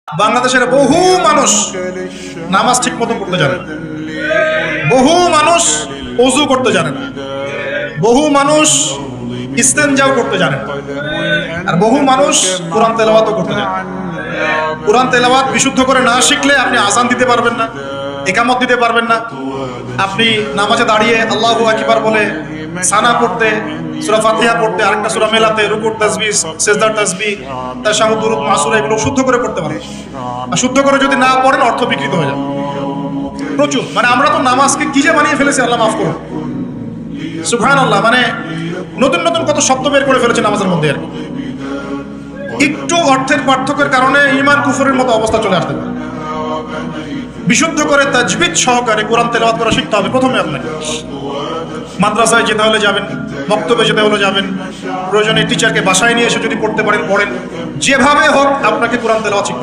বাংলাদেশের বহু মানুষ নামাজ ঠিক মতো পড়তে জানে না, বহু মানুষ ওযু করতে জানে না, বহু মানুষ ইস্তেনজাও করতে জানে না, আর বহু মানুষ কোরআন তেলাওয়াতও করতে জানে না। কোরআন তেলাওয়াত বিশুদ্ধ করে না শিখলে আপনি আযান দিতে পারবেন না, ইকামত দিতে পারবেন না। আপনি নামাজে দাঁড়িয়ে আল্লাহু আকবার বলে সানা পড়তে, সূরা ফাতিহা পড়তে, আরেকটা সূরা মেলাতে, রুকুর তাসবিহ, সিজদার তাসবিহ, তাশাহুদ, দুরূদ, মাসুরা এগুলো শুদ্ধ করে পড়তে পারেন। আর শুদ্ধ করে যদি না পড়েন অর্থ বিকৃত হয়ে যাবে প্রচুর। মানে আমরা তো নামাজকে কি যে বানিয়ে ফেলেছি, আল্লাহ মাফ করুন, সুবহানাল্লাহ। মানে নতুন নতুন কত শব্দ বের করে ফেলেছে নামাজের মধ্যে। আর একটু অর্থের পার্থক্যের কারণে ঈমান কুফরের মতো অবস্থা চলে আসতে পারে। বিশুদ্ধ করে তাজবিদ সহকারে কোরআন তেলাওয়াত করা শিখতে হবে প্রথমে। আপনাকে মাদ্রাসায় যেতে হলে যাবেন, বক্তব্যে যেতে হলে যাবেন, প্রয়োজনে টিচারকে বাসায় নিয়ে এসে যদি পড়তে পারেন পড়েন, যেভাবে হোক আপনাকে কোরআন তেলাওয়াত শিখতে হবে।